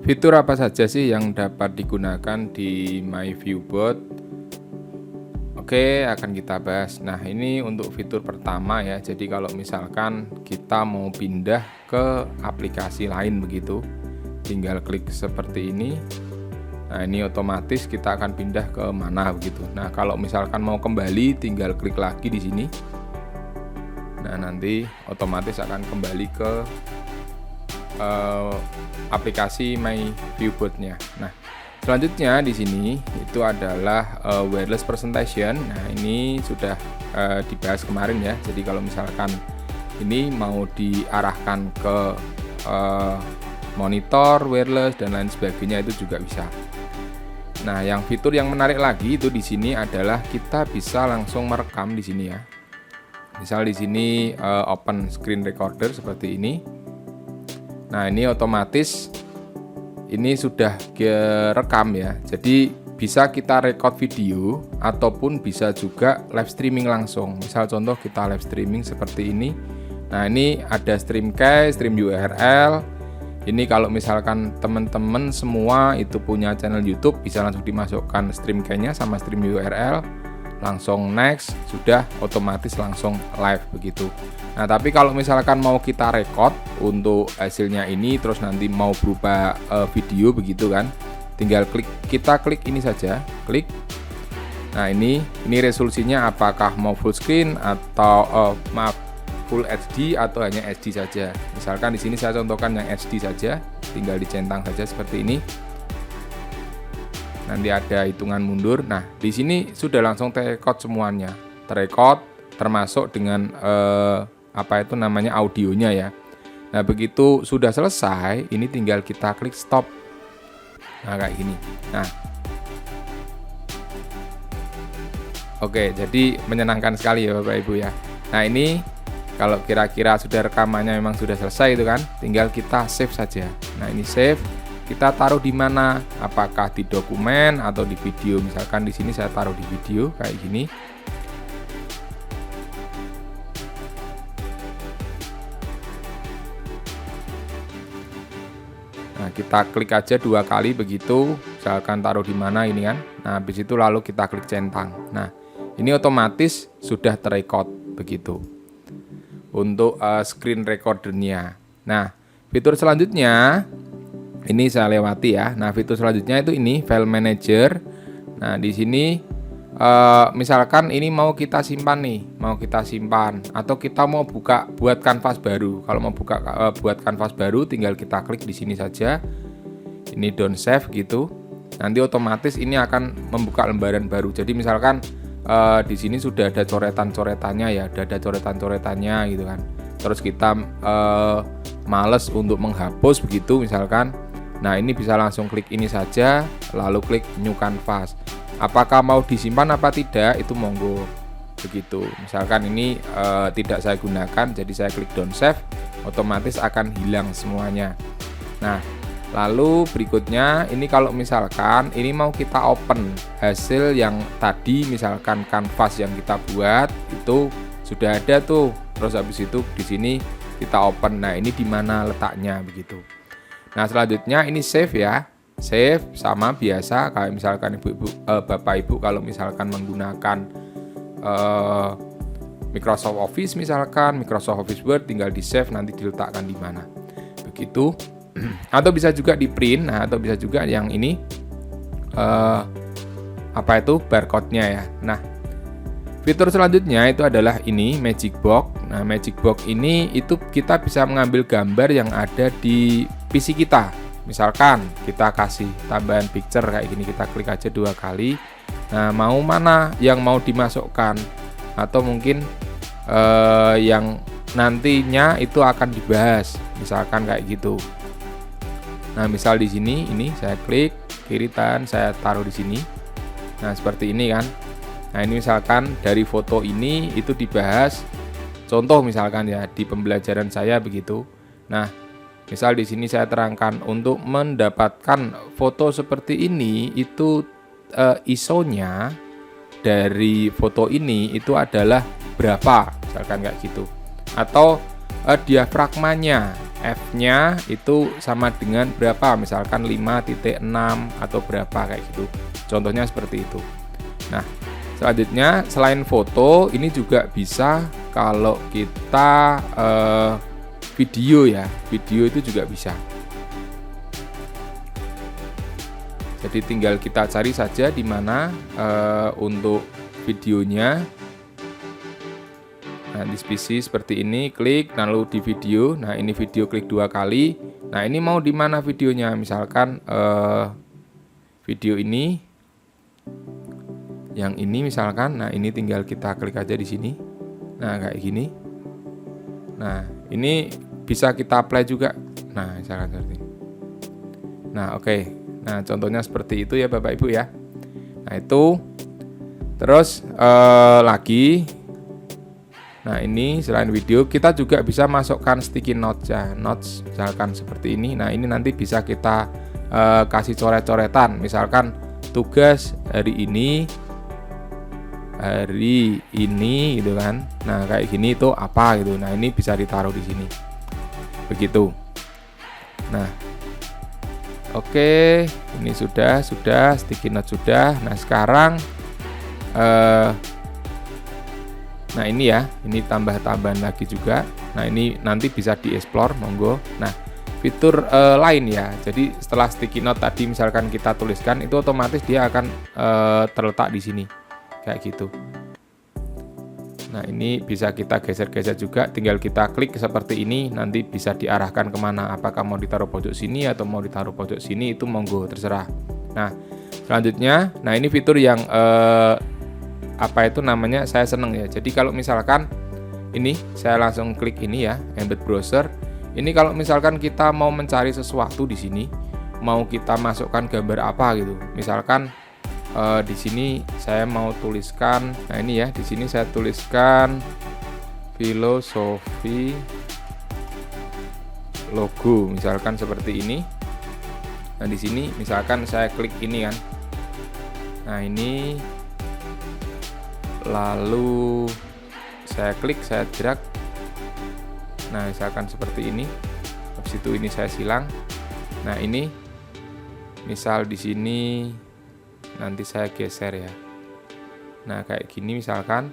Fitur apa saja sih yang dapat digunakan di MyViewBot? Oke, akan kita bahas. Nah, ini untuk fitur pertama ya. Jadi kalau misalkan kita mau pindah ke aplikasi lain begitu, tinggal klik seperti ini. Nah, ini otomatis kita akan pindah ke mana begitu. Nah, kalau misalkan mau kembali, tinggal klik lagi di sini. Nah, nanti otomatis akan kembali ke aplikasi MyViewBot-nya. Nah, selanjutnya di sini itu adalah wireless presentation. Nah, ini sudah dibahas kemarin ya. Jadi kalau misalkan ini mau diarahkan ke monitor wireless dan lain sebagainya itu juga bisa. Nah, yang fitur yang menarik lagi itu di sini adalah kita bisa langsung merekam di sini ya. Misal di sini open screen recorder seperti ini. Nah, ini otomatis ini sudah direkam ya. Jadi bisa kita record video ataupun bisa juga live streaming langsung. Misal contoh kita live streaming seperti ini. Nah, ini ada stream key, stream URL. Ini kalau misalkan teman-teman semua itu punya channel YouTube, bisa langsung dimasukkan stream key-nya sama stream URL. Langsung next, sudah otomatis langsung live begitu. Nah, tapi kalau misalkan mau kita record untuk hasilnya ini terus nanti mau berupa video begitu kan, tinggal kita klik ini saja, klik. Nah, ini resolusinya apakah mau full screen atau full HD atau hanya HD saja. Misalkan di sini saya contohkan yang HD saja, tinggal dicentang saja seperti ini. Nanti ada hitungan mundur. Nah, di sini sudah langsung terekod semuanya. Terekod termasuk dengan audionya ya. Nah, begitu sudah selesai, ini tinggal kita klik stop. Nah, kayak gini. Nah, oke, jadi menyenangkan sekali ya Bapak Ibu ya. Nah, ini kalau kira-kira sudah rekamannya memang sudah selesai itu kan, tinggal kita save saja. Nah, ini save. Kita taruh di mana? Apakah di dokumen atau di video? Misalkan di sini saya taruh di video kayak gini. Nah, kita klik aja 2 kali begitu. Misalkan taruh di mana ini kan. Nah, habis itu lalu kita klik centang. Nah, ini otomatis sudah terekod begitu. Untuk screen recordernya. Nah, fitur selanjutnya ini saya lewati ya. Nah, fitur selanjutnya itu ini file manager. Nah, di sini misalkan ini mau kita simpan nih, mau kita simpan atau kita mau buat kanvas baru. Kalau mau buat kanvas baru tinggal kita klik di sini saja. Ini don't save gitu. Nanti otomatis ini akan membuka lembaran baru. Jadi misalkan di sini sudah ada coretan-coretannya ya, ada coretan-coretannya gitu kan. Terus kita males untuk menghapus begitu misalkan. Nah, ini bisa langsung klik ini saja, lalu klik new canvas. Apakah mau disimpan apa tidak, itu monggo begitu. Misalkan ini tidak saya gunakan, jadi saya klik don't save, otomatis akan hilang semuanya. Nah, lalu berikutnya ini kalau misalkan ini mau kita open hasil yang tadi, misalkan kanvas yang kita buat itu sudah ada tuh. Terus habis itu di sini kita open. Nah, ini di mana letaknya begitu. Nah, selanjutnya ini save ya. Save sama biasa kayak misalkan Bapak Ibu kalau misalkan menggunakan Microsoft Office, misalkan Microsoft Office Word, tinggal di save, nanti diletakkan di mana begitu. Atau bisa juga di print. Nah, atau bisa juga yang ini barcode-nya ya. Nah, fitur selanjutnya itu adalah ini Magic Box. Nah, Magic Box ini itu kita bisa mengambil gambar yang ada di PC kita. Misalkan kita kasih tambahan picture kayak gini, kita klik aja 2 kali. Nah, mau mana yang mau dimasukkan atau mungkin yang nantinya itu akan dibahas. Misalkan kayak gitu. Nah, misal di sini ini saya klik kiri dan saya taruh di sini. Nah, seperti ini kan. Nah, ini misalkan dari foto ini itu dibahas. Contoh misalkan ya di pembelajaran saya begitu. Nah, misal di sini saya terangkan untuk mendapatkan foto seperti ini itu ISO-nya dari foto ini itu adalah berapa, misalkan kayak gitu. Atau diafragmanya F-nya itu sama dengan berapa, misalkan 5.6 atau berapa kayak gitu. Contohnya seperti itu. Nah, selanjutnya selain foto, ini juga bisa kalau kita video ya, video itu juga bisa. Jadi tinggal kita cari saja di mana untuk videonya. Nah, di species seperti ini, klik, lalu di video. Nah, ini video, klik 2 kali. Nah, ini mau di mana videonya? Misalkan video ini, yang ini misalkan. Nah, ini tinggal kita klik aja di sini. Nah, kayak gini. Nah, ini bisa kita apply juga. Nah, misalkan seperti ini. Nah, oke. Nah, contohnya seperti itu ya Bapak Ibu ya. Nah, itu. Terus lagi. Nah, ini selain video kita juga bisa masukkan sticky notes ya, notes misalkan seperti ini. Nah, ini nanti bisa kita kasih coret-coretan, misalkan tugas hari ini gitu kan. Nah, kayak gini itu apa gitu. Nah, ini bisa ditaruh di sini. Begitu. Nah, oke, ini sudah sticky note sudah. Nah, sekarang nah ini ya, ini tambah-tambahan lagi juga. Nah, ini nanti bisa dieksplor, monggo. Nah, fitur lain ya. Jadi setelah sticky note tadi misalkan kita tuliskan, itu otomatis dia akan terletak di sini. Kayak gitu. Nah, ini bisa kita geser-geser juga, tinggal kita klik seperti ini, nanti bisa diarahkan kemana, apakah mau ditaruh pojok sini atau mau ditaruh pojok sini, itu monggo, terserah. Nah, selanjutnya, nah ini fitur yang apa itu namanya, saya seneng ya. Jadi kalau misalkan ini saya langsung klik ini ya, embed browser. Ini kalau misalkan kita mau mencari sesuatu di sini, mau kita masukkan gambar apa gitu. Misalkan di sini saya mau tuliskan, nah ini ya, di sini saya tuliskan filosofi logo, misalkan seperti ini. Nah, di sini misalkan saya klik ini kan. Nah, ini lalu saya klik, saya drag. Nah, misalkan seperti ini. Habis itu ini saya silang. Nah, ini misal di sini nanti saya geser ya. Nah, kayak gini misalkan.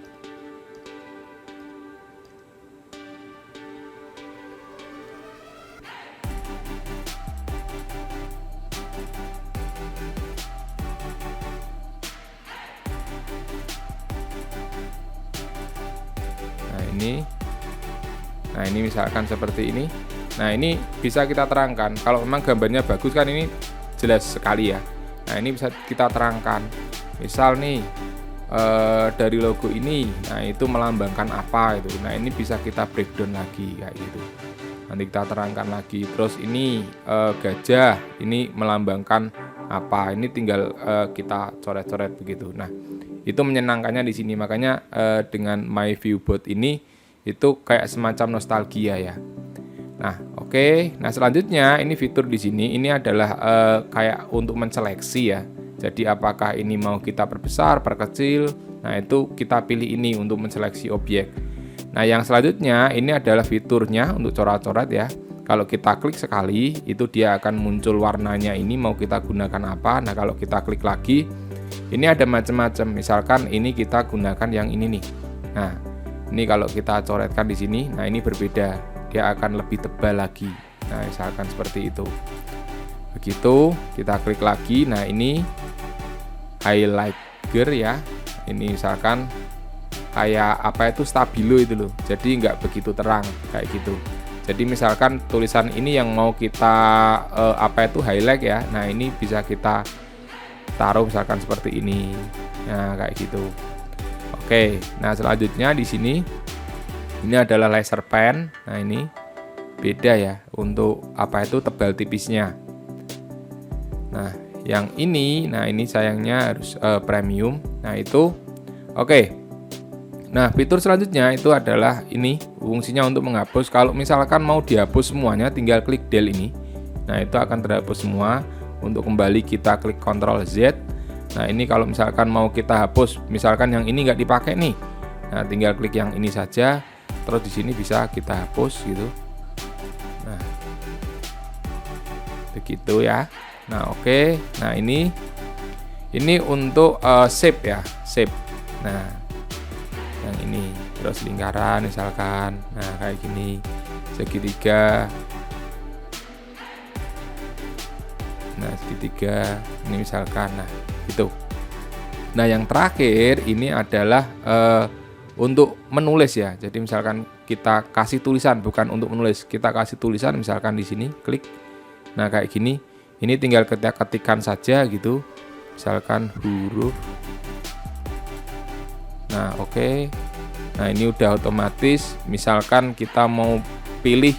Nah, ini misalkan seperti ini. Nah, ini bisa kita terangkan. Kalau memang gambarnya bagus kan, ini jelas sekali ya. Nah, ini bisa kita terangkan. Misal nih dari logo ini, nah itu melambangkan apa itu. Nah, ini bisa kita breakdown lagi kayak gitu. Nanti kita terangkan lagi. Terus ini gajah, ini melambangkan apa. Ini tinggal kita coret-coret begitu. Nah, itu menyenangkannya di sini. Makanya dengan My Viewbot ini itu kayak semacam nostalgia ya. Nah, oke. Nah, selanjutnya ini fitur di sini ini adalah kayak untuk menseleksi ya. Jadi apakah ini mau kita perbesar, perkecil. Nah, itu kita pilih ini untuk menseleksi objek. Nah, yang selanjutnya ini adalah fiturnya untuk coret-coret ya. Kalau kita klik sekali, itu dia akan muncul warnanya ini mau kita gunakan apa. Nah, kalau kita klik lagi, ini ada macam-macam. Misalkan ini kita gunakan yang ini nih. Nah, ini kalau kita coretkan di sini, nah ini berbeda, dia akan lebih tebal lagi. Nah, misalkan seperti itu. Begitu, kita klik lagi. Nah, ini highlighter ya. Ini misalkan kayak apa itu stabilo itu loh. Jadi nggak begitu terang kayak gitu. Jadi misalkan tulisan ini yang mau kita apa itu highlight ya. Nah, ini bisa kita taruh misalkan seperti ini. Nah, kayak gitu. Oke, nah selanjutnya di sini ini adalah laser pen. Nah, ini beda ya untuk apa itu tebal tipisnya. Nah, yang ini, nah ini sayangnya harus premium. Nah, itu oke. Nah, fitur selanjutnya itu adalah ini fungsinya untuk menghapus. Kalau misalkan mau dihapus semuanya, tinggal klik del ini. Nah, itu akan terhapus semua. Untuk kembali kita klik Ctrl Z. Nah, ini kalau misalkan mau kita hapus, misalkan yang ini nggak dipakai nih, nah tinggal klik yang ini saja, terus di sini bisa kita hapus gitu. Nah, gitu ya. Nah, oke. Nah, ini untuk shape ya, shape. Nah, yang ini terus lingkaran misalkan. Nah, kayak gini, segitiga. Nah, segitiga ini misalkan. Nah, gitu. Nah, yang terakhir ini adalah untuk menulis ya. Jadi misalkan kita kasih tulisan, bukan untuk menulis. Kita kasih tulisan misalkan di sini, klik. Nah, kayak gini. Ini tinggal kita ketikkan saja gitu. Misalkan huruf. Nah, oke. Nah, ini udah otomatis. Misalkan kita mau pilih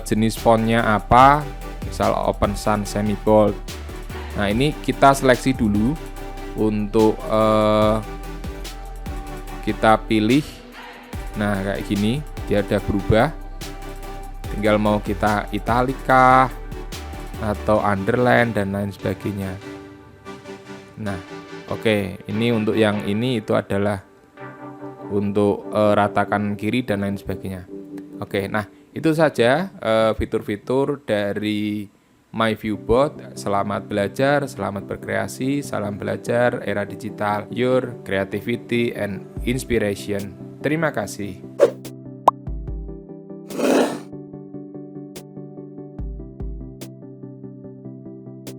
jenis fontnya apa, misal Open Sans Semi Bold. Nah, ini kita seleksi dulu untuk kita pilih. Nah, kayak gini dia udah berubah. Tinggal mau kita italika atau underline dan lain sebagainya. Nah, oke, ini untuk yang ini itu adalah untuk ratakan kiri dan lain sebagainya. Oke, nah itu saja fitur-fitur dari MyViewBot. Selamat belajar, selamat berkreasi, salam belajar era digital, your creativity and inspiration. Terima kasih.